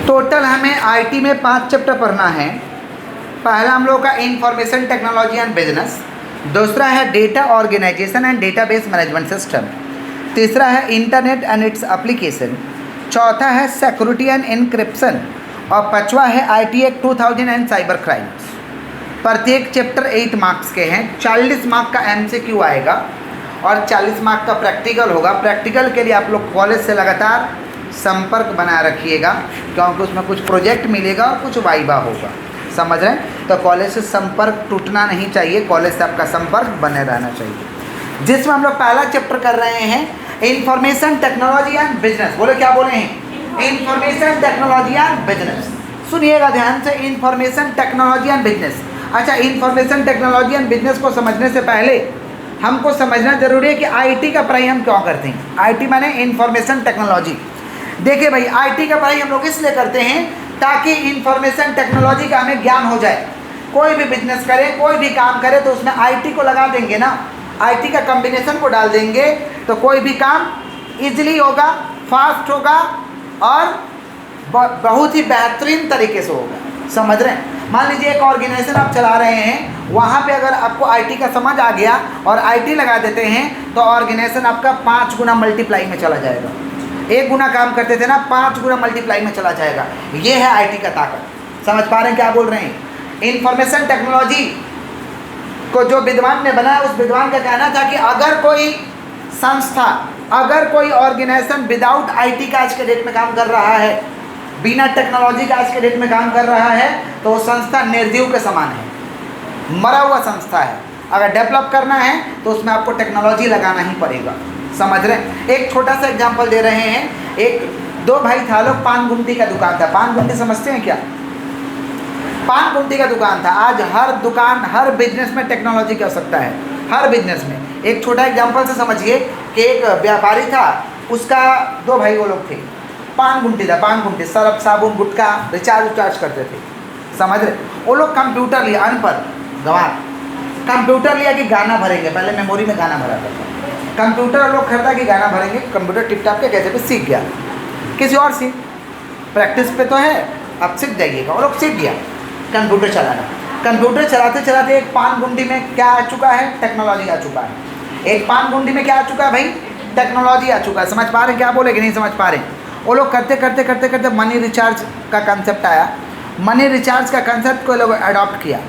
Total हमें IT में 5 chapter पढ़ना है। पहला हम लोग का इंफॉर्मेशन टेक्नोलॉजी एंड बिजनेस, दूसरा है data organisation and database management system, तीसरा है इंटरनेट एंड इट्स एप्लीकेशन, चौथा है सिक्योरिटी एंड इनक्रिप्शन और पांचवा है IT act 2000 and cyber crimes. प्रत्येक चैप्टर 8 मार्क्स के हैं। 40 मार्क का एमसीक्यू आएगा और 40 मार्क का प्रैक्टिकल होगा। प्रैक्टिकल के लिए आप लोग कॉलेज से लगातार संपर्क बनाए रखिएगा, क्योंकि उसमें कुछ प्रोजेक्ट मिलेगा और कुछ वाइवा होगा, समझ रहे हैं। तो कॉलेज से संपर्क टूटना नहीं चाहिए, कॉलेज से आपका संपर्क बने रहना चाहिए। जिसमें हम लोग पहला चैप्टर कर रहे हैं इंफॉर्मेशन टेक्नोलॉजी एंड बिजनेस। बोले क्या बोले हैं? Information technology and business. सुनिएगा ध्यान से, इंफॉर्मेशन टेक्नोलॉजी एंड बिजनेस। अच्छा, इंफॉर्मेशन टेक्नोलॉजी एंड बिजनेस को समझने से पहले हमको समझना जरूरी है कि आईटी का पढ़ाई हम क्यों करते हैं। आईटी माने इंफॉर्मेशन टेक्नोलॉजी। देखिए भाई, आईटी का पढ़ाई हम लोग इसलिए करते हैं ताकि इंफॉर्मेशन टेक्नोलॉजी का हमें ज्ञान हो जाए। कोई भी बिजनेस करें, कोई भी काम करें तो उसमें आईटी को लगा देंगे ना, आईटी का कॉम्बिनेशन को डाल देंगे तो कोई भी काम इजीली होगा, फास्ट होगा और बहुत ही बेहतरीन तरीके से होगा, समझ रहे हैं। मान लीजिए एक ऑर्गेनाइजेशन आप चला रहे हैं, वहाँ पे अगर आपको आईटी का समझ आ गया और आईटी लगा देते हैं तो ऑर्गेनाइजेशन आपका 5 गुना मल्टीप्लाई में चला जाएगा। 1 गुना काम करते थे ना, 5 गुना मल्टीप्लाई में चला जाएगा। ये है आईटी का ताकत। समझ पा रहे हैं क्या बोल रहे हैं? इंफॉर्मेशन टेक्नोलॉजी को जो विद्वान ने बनाया, उस विद्वान का कहना था कि अगर कोई संस्था, अगर कोई ऑर्गेनाइजेशन विदाउट आईटी का आज के डेट में काम कर रहा है, बिना टेक्नोलॉजी का आज के डेट में काम कर रहा है, तो वो संस्था निर्जीव के समान है, मरा हुआ संस्था है। अगर डेवलप करना है तो उसमें आपको टेक्नोलॉजी लगाना ही पड़ेगा, समझ रहे हैं। एक छोटा सा एग्जांपल दे रहे हैं। एक 2 भाई था, लोग पान गुमटी का दुकान था। पान गुमटी समझते हैं क्या? पान गुमटी का दुकान था। आज हर दुकान, हर बिजनेस में टेक्नोलॉजी की आवश्यकता है, हर बिजनेस में। एक छोटा एग्जांपल से समझिए कि एक व्यापारी था, उसका 2 भाई वो लोग थे। पान गुमटी था, पान गुमटी, सरफ साबुन गुटखा रिचार्ज करते थे, समझ रहे। वो लोग कंप्यूटर लिया, अनपढ़ गंवार, कंप्यूटर लिया कि गाना भरेंगे। पहले मेमोरी में गाना भरा था, कंप्यूटर लोग खरीदा कि गाना भरेंगे। कंप्यूटर टिप-टाप के कैसे भी सीख गया, किसी और से प्रैक्टिस पे तो है, अब सीख जाइएगा। वो लोग सीख गया कंप्यूटर चलाना। कंप्यूटर चलाते चलाते एक पान गुमटी में क्या आ चुका है? टेक्नोलॉजी आ चुका है। एक पान गुमटी में क्या आ चुका है भाई? टेक्नोलॉजी आ चुका है। समझ पा रहे हैं क्या बोले कि नहीं समझ पा रहे? वो लोग करते करते करते करते मनी रिचार्ज का कंसेप्ट आया। मनी रिचार्ज का कंसेप्ट को लोग अडॉप्ट किया।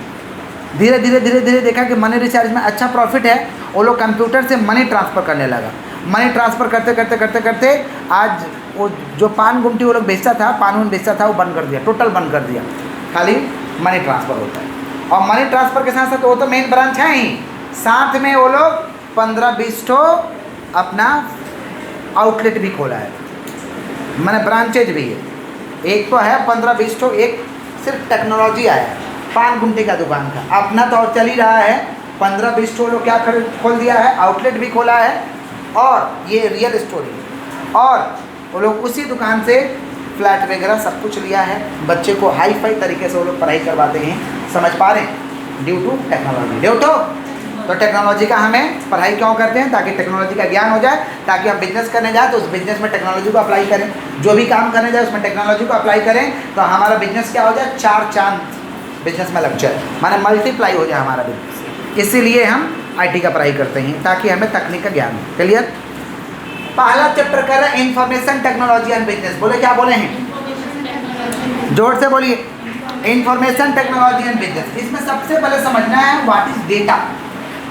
धीरे धीरे धीरे धीरे देखा कि मनी रिचार्ज में अच्छा प्रॉफिट है। वो लोग कंप्यूटर से मनी ट्रांसफ़र करने लगा। मनी ट्रांसफ़र करते करते करते करते आज वो जो पान गुमटी वो लोग बेचता था, पान बेचता था, वो बंद कर दिया, टोटल बंद कर दिया। खाली मनी ट्रांसफ़र होता है। और मनी ट्रांसफ़र के साथ साथ वो तो मेन ब्रांच है ही, साथ में वो लोग 15-20 ठो अपना आउटलेट भी खोला है, मैंने ब्रांचेज भी है। एक तो है 15-20 ठो, एक सिर्फ टेक्नोलॉजी आया है पान गुमटी का दुकान का। अपना तो और चल ही रहा है। 15-20 ठो लोग क्या खोल दिया है, आउटलेट भी खोला है और ये रियल स्टोरी। और वो लोग उसी दुकान से फ्लैट वगैरह सब कुछ लिया है। बच्चे को हाई फाई तरीके से वो लोग पढ़ाई करवाते हैं, समझ पा रहे हैं? Due to technology. Due to तो टेक्नोलॉजी का हमें पढ़ाई क्यों करते हैं? ताकि टेक्नोलॉजी का ज्ञान हो जाए, ताकि हम बिजनेस करने जाए तो उस बिजनेस में टेक्नोलॉजी को अप्लाई करें। जो भी काम करने जाए उसमें टेक्नोलॉजी को अप्लाई करें तो हमारा बिजनेस क्या हो जाए? 4 चांद बिजनेस में लग जाए, माने मल्टीप्लाई हो जाए हमारा बिजनेस। इसीलिए हम आईटी का पढ़ाई करते हैं, ताकि हमें तकनीक का ज्ञान हो। क्लियर? पहला चैप्टर कर रहे हैं इंफॉर्मेशन टेक्नोलॉजी एंड बिजनेस। बोले क्या बोले हैं? जोर से बोलिए। Information technology and business. इसमें सबसे पहले समझना है व्हाट इज डेटा।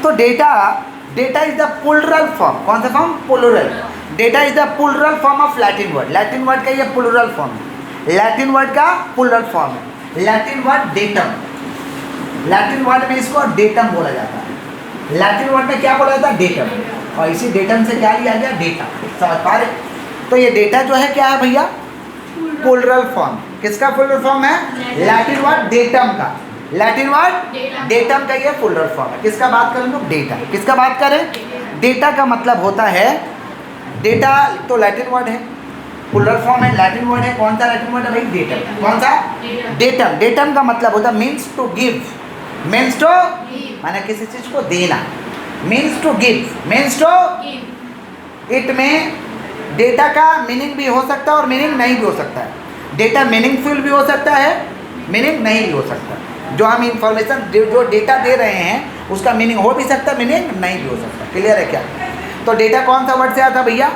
तो data is the plural form. कौन सा form? Plural. Data is the plural form of Latin word. Latin word का ये प्लूरल फॉर्म है। लैटिन वर्ड का प्लूरल फॉर्म है। Latin word datum. Latin word में इसको डेटम बोला जाता है। लैटिन वर्ड में क्या बोला जाता है? डेटम। और इसी डेटम से क्या लिया गया? डेटा। समझ पा रहे? तो ये डेटा जो है क्या है भैया? Plural form. किसका प्लूरल फॉर्म है? लैटिन वर्ड डेटम का। लैटिन वर्ड डेटम का ये प्लूरल फॉर्म है। किसका बात करें लोग? डेटा। किसका बात करें? डेटा का मतलब होता है, डेटा तो लैटिन वर्ड है, प्लूरल फॉर्म है, लैटिन वर्ड है। कौन सा लैटिन वर्ड है भाई? डेटम। कौन सा? डेटम। डेटम का मतलब होता है means to give. Means to माने किसी चीज को देना। Means to give, means to it में डेटा का मीनिंग भी हो सकता है और मीनिंग नहीं भी हो सकता है। डेटा मीनिंगफुल भी हो सकता है, मीनिंग नहीं भी हो सकता। जो हम इंफॉर्मेशन जो डेटा दे रहे हैं उसका मीनिंग हो भी सकता है, मीनिंग नहीं भी हो सकता। क्लियर है क्या? तो डेटा कौन सा वर्ड से आता है भैया?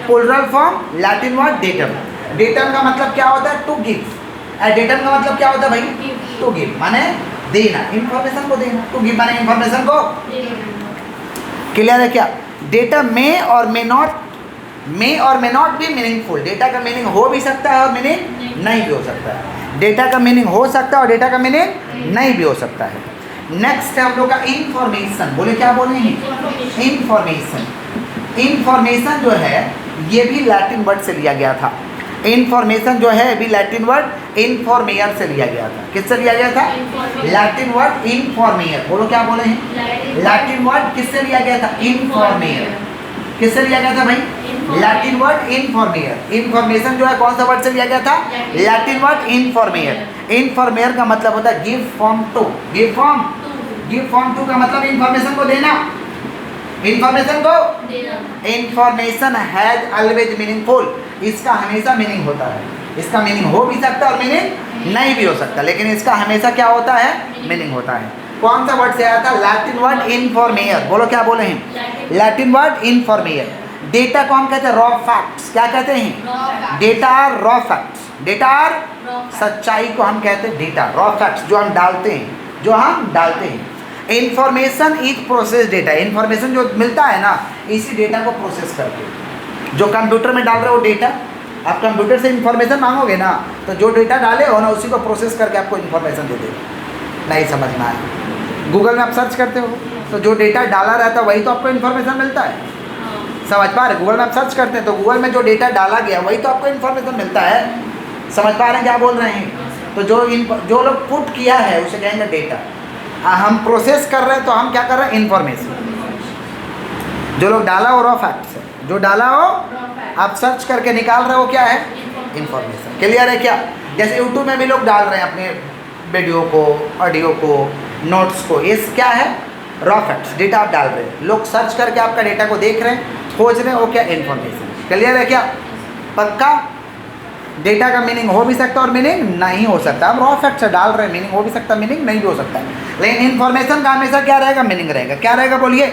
Plural form, Latin word datum. Datum का मतलब क्या होता है? To give. डेटम का मतलब क्या होता है भाई? टू गिव माने देना, इंफॉर्मेशन को देना। टू गिव माने इंफॉर्मेशन को। क्लियर है क्या? डेटा में और मे नॉट भी मीनिंगफुल। डेटा का मीनिंग हो भी सकता है और मीनिंग नहीं भी हो सकता है। डेटा का मीनिंग हो सकता है और डेटा का मीनिंग नहीं भी हो सकता है। नेक्स्ट है हम लोग का इंफॉर्मेशन। बोले क्या बोले हैं? इंफॉर्मेशन। इंफॉर्मेशन जो है ये भी लैटिन वर्ड से लिया गया था। इंफॉर्मेशन जो है भी लैटिन वर्ड इन्फॉर्मेयर से लिया गया था। किससे लिया गया था? लैटिन वर्ड इन्फॉर्मेयर। बोलो क्या बोले हैं? लैटिन वर्ड किससे लिया गया था? इन्फॉर्मेयर। किससे लिया गया था भाई? Latin word इन्फॉर्मेयर। इन्फॉर्मेशन जो है कौन सा वर्ड से लिया गया था? Latin word इन्फॉर्मेयर। इन्फॉर्मेयर का मतलब होता है give form to. Give form to का मतलब इन्फॉर्मेशन को देना। इन्फॉर्मेशन को इन्फॉर्मेशन हैज ऑलवेज मीनिंगफुल। इसका हमेशा मीनिंग होता है। इसका मीनिंग हो भी सकता है और मीनिंग नहीं भी हो सकता, लेकिन इसका हमेशा क्या होता है? मीनिंग होता है। कौन सा वर्ड से आया था? लैटिन वर्ड इन्फॉर्मेयर। बोलो क्या बोले हैं? Latin word इन्फॉर्मेयर। डेटा को हम कहते हैं रॉ फैक्ट्स। क्या कहते हैं? Data are raw facts. Data are सच्चाई को हम कहते हैं डेटा। रॉ फैक्ट्स जो हम डालते हैं, information is process data. Information जो मिलता है ना, इसी डेटा को प्रोसेस करके जो कंप्यूटर में डाल रहे हो डेटा, आप कंप्यूटर से इंफॉर्मेशन मांगोगे ना, तो जो डेटा डाले हो ना उसी को प्रोसेस करके आपको इंफॉर्मेशन दे देगा। नहीं समझना है? गूगल में आप सर्च करते हो तो जो डेटा डाला रहता है वही तो आपको इंफॉर्मेशन मिलता है। समझ पा रहे? गूगल में आप सर्च करते हैं तो गूगल में जो डेटा डाला गया वही तो आपको इन्फॉर्मेशन मिलता है। समझ पा रहे हैं क्या बोल रहे हैं? तो जो लोग पुट किया है उसे कहेंगे डेटा। हम प्रोसेस कर रहे हैं तो हम क्या कर रहे हैं? इन्फॉर्मेशन। जो लोग डाला हो रॉ फैक्ट्स है, जो डाला हो आप सर्च करके निकाल रहे हो क्या है? इन्फॉर्मेशन। क्लियर है क्या? जैसे यूट्यूब में भी लोग डाल रहे हैं अपने वीडियो को, ऑडियो को, नोट्स को, ये क्या है? Raw facts. डेटा आप डाल रहे हैं, लोग सर्च करके आपका डेटा को देख रहे हैं, खोज रहे हैं, वो क्या? इन्फॉर्मेशन। क्लियर है क्या? पक्का? डेटा का मीनिंग हो भी सकता है और मीनिंग नहीं हो सकता। हम रॉ फैक्ट्स डाल रहे हैं, मीनिंग हो भी सकता है, मीनिंग नहीं भी हो सकता है, लेकिन इन्फॉर्मेशन का हमेशा क्या रहेगा? मीनिंग रहेगा। क्या रहेगा बोलिए?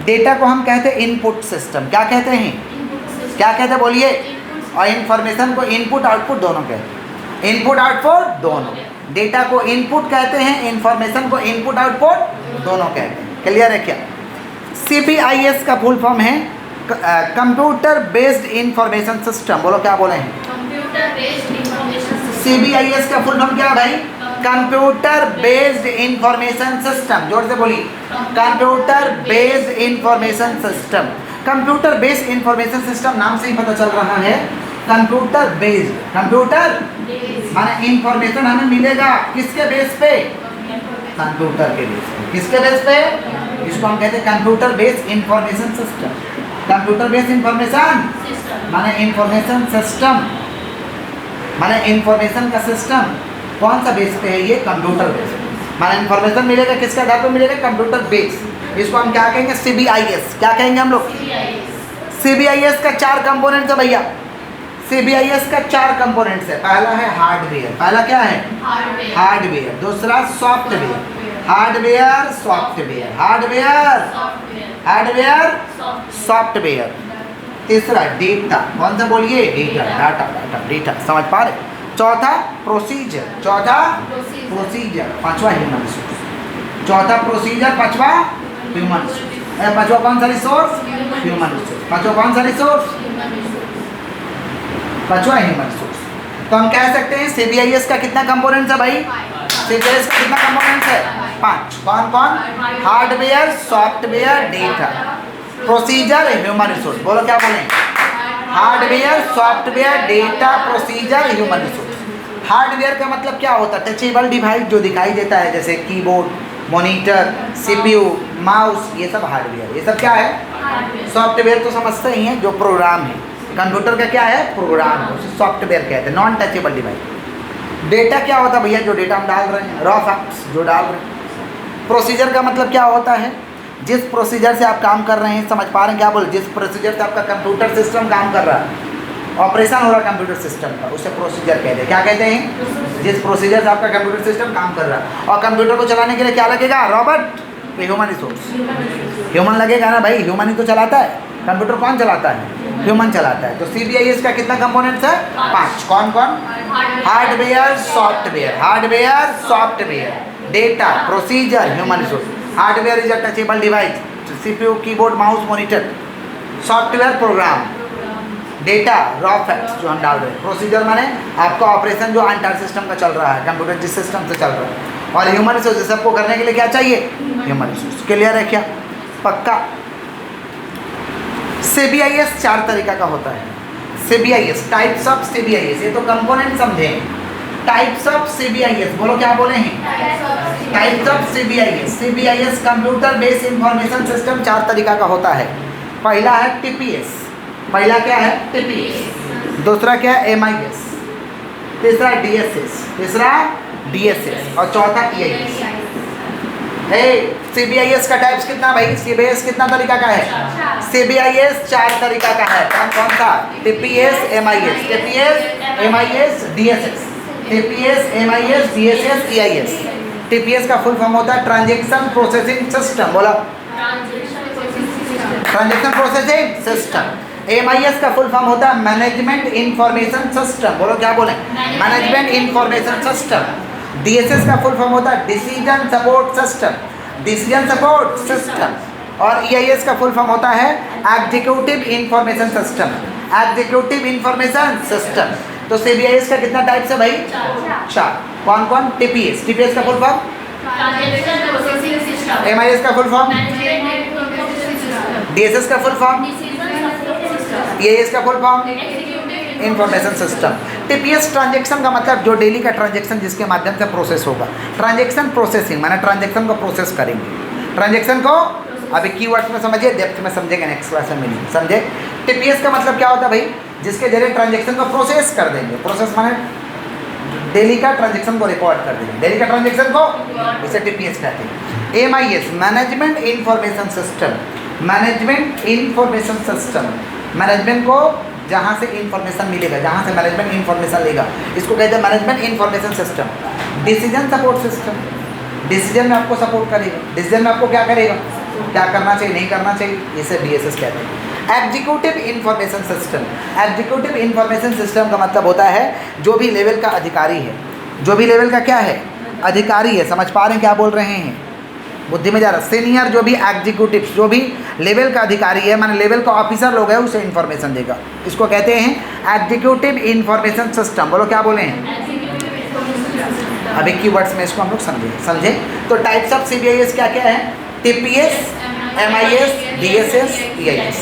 डेटा को हम कहते हैं इनपुट सिस्टम। क्या कहते हैं? क्या कहते हैं बोलिए? और इन्फॉर्मेशन को इनपुट आउटपुट दोनों कहते हैं। इनपुट आउटपुट दोनों। डेटा को इनपुट कहते हैं, इन्फॉर्मेशन को इनपुट आउटपुट दोनों कहते हैं। क्लियर है क्या? CBIS का फुल फॉर्म है कंप्यूटर बेस्ड इंफॉर्मेशन सिस्टम। बोलो क्या बोले हैं? Computer based information system. CBIS का फुल फॉर्म क्या है भाई? Computer based information system. जोर से बोलिए, computer based information system. Computer based information system नाम से ही पता चल रहा है कंप्यूटर बेस्ड। कंप्यूटर माने इंफॉर्मेशन हमें मिलेगा किसके बेस पे? कंप्यूटर के बेस पे। किसके बेस पे? इसको हम कहते हैं computer based information system. Computer based information माने इंफॉर्मेशन सिस्टम, माने इंफॉर्मेशन का सिस्टम कौन सा बेस पे है? ये कंप्यूटर बेस। माने इंफॉर्मेशन मिलेगा किसके आधार पर मिलेगा? Computer base. इसको हम क्या कहेंगे? CBIS। क्या कहेंगे हम लोग? CBIS का 4 कंपोनेंट्स है भैया। CBIS का 4 कंपोनेंट्स है। पहला है हार्डवेयर। पहला क्या है? हार्डवेयर। दूसरा software. Hardware software. Hardware software. तीसरा डेटा। कौन सा बोलिए? डेटा। समझ पा रहे? चौथा प्रोसीजर। पांचवा ह्यूमन रिसोर्स। चौथा प्रोसीजर, पांचवा ह्यूमन रिसोर्स। पांचवा कौन सा रिसोर्स? Human resource. पांचवा कौन सा रिसोर्स? पांचवा ह्यूमन रिसोर्स। तो हम कह सकते हैं CBIS का कितना कंपोनेंट्स है भाई? CBIS का कितना कंपोनेंट्स है? 5। कौन कौन? Hardware, software, data, procedure, human resource. बोलो क्या बोले? Hardware, software, data, procedure, human resource. Hardware का मतलब क्या होता है? टचेबल डिवाइस जो दिखाई देता है, जैसे कीबोर्ड, मॉनिटर, CPU, माउस, ये सब हार्डवेयर। ये सब क्या है? सॉफ्टवेयर तो समझते ही हैं, जो प्रोग्राम है। कंप्यूटर का क्या है? प्रोग्राम है, उसे सॉफ्टवेयर कहते हैं, नॉन टचेबल डिवाइस। डेटा क्या होता है भैया? जो डेटा हम डाल रहे हैं, रॉ फैक्ट्स जो डाल रहे हैं। प्रोसीजर का मतलब क्या होता है? जिस प्रोसीजर से आप काम कर रहे हैं। समझ पा रहे हैं क्या बोल? जिस प्रोसीजर से आपका कंप्यूटर सिस्टम काम कर रहा है, ऑपरेशन हो रहा कंप्यूटर सिस्टम का, उसे प्रोसीजर कहते हैं। क्या कहते हैं? जिस प्रोसीजर से आपका कंप्यूटर सिस्टम काम कर रहा है। और कंप्यूटर को चलाने के लिए क्या लगेगा? रॉबोट, ह्यूमन रिसोर्स, ह्यूमन लगेगा ना भाई, ह्यूमन ही तो चलाता है। कंप्यूटर कौन चलाता है? ह्यूमन चलाता है। तो CBIS का कितना कंपोनेंट्स है? 5। कौन कौन? Hardware, software, hardware, software, data, procedure, human resource. Hardware is a touchable device, CPU, keyboard, mouse, monitor. Software program, data raw facts जो हम डाल रहे हैं। प्रोसीजर माने आपका ऑपरेशन जो एंटायर सिस्टम का चल रहा है, कंप्यूटर जिस सिस्टम से चल रहा है। और ह्यूमन रिसोर्स सबको करने के लिए क्या चाहिए? Human resource. क्लियर है क्या? पक्का। CBIS 4 तरीका का होता है। CBIS, टाइप्स ऑफ CBIS, ये तो कंपोनेंट समझे। टाइप्स ऑफ CBIS, बोलो क्या बोले हैं? Types of CBIS। CBIS computer based information system 4 तरीका का होता है। पहला है TPS, पहला क्या है? TPS। दूसरा क्या है? MIS। तीसरा DSS, तीसरा DSS और चौथा EIS। CBIS का टाइप्स कितना भाई? CBIS कितना तरीका का है? CBIS 4 तरीका का है। कौन सा? TPS, MIS, TPS, MIS, DSS, TPS, MIS, DSS, EIS। TPS का फुल फॉर्म होता है ट्रांजैक्शन प्रोसेसिंग सिस्टम। बोला, ट्रांजैक्शन प्रोसेसिंग सिस्टम। MIS का फुल फॉर्म होता है मैनेजमेंट इंफॉर्मेशन सिस्टम। बोलो क्या बोले? Management information system. DSS का फुल फॉर्म होता है decision support system, decision support system. और EIS का फुल फॉर्म होता है executive information system, executive information system. तो CBIS का कितना टाइप्स है भाई? 4। कौन कौन? TPS का फुल फॉर्म, MIS का फुल फॉर्म, DSS का फुल फॉर्म, EIS का full form, information system. TPS transaction का मतलब जो डेली का ट्रांजैक्शन जिसके माध्यम से प्रोसेस होगा। ट्रांजैक्शन प्रोसेसिंग माने ट्रांजैक्शन को प्रोसेस करेंगे। ट्रांजैक्शन को अभी कीवर्ड्स में समझिए, डेप्थ में समझेंगे नेक्स्ट क्लास में मिलेंगे। समझे? TPS का मतलब क्या होता है भाई? जिसके जरिए ट्रांजैक्शन को प्रोसेस कर देंगे। प्रोसेस माने डेली का ट्रांजैक्शन को रिकॉर्ड कर देंगे, डेली का ट्रांजैक्शन को, इसे TPS कहते हैं। MIS management information system, management information system, management को जहाँ से इंफॉर्मेशन मिलेगा, जहाँ से मैनेजमेंट इंफॉर्मेशन लेगा, इसको कहते हैं management information system. Decision support system, decision में आपको सपोर्ट करेगा, डिसीजन में आपको क्या करेगा, क्या करना चाहिए नहीं करना चाहिए, इसे DSS कहते हैं। Executive information system, executive information system का मतलब होता है जो भी लेवल का अधिकारी है, जो भी लेवल का क्या है? अधिकारी है। समझ पा रहे हैं क्या बोल रहे हैं? बुद्धि में जा रहा। सीनियर जो भी एग्जीक्यूटिव, जो भी लेवल का अधिकारी है, माने लेवल का ऑफिसर लोग है, उसे इन्फॉर्मेशन देगा। इसको कहते हैं एग्जीक्यूटिव इंफॉर्मेशन सिस्टम। बोलो क्या बोले हैं? अभी कीवर्ड्स में इसको हम लोग समझे। तो टाइप्स ऑफ CBIS क्या क्या है? TPS, MIS, DSS, EIS।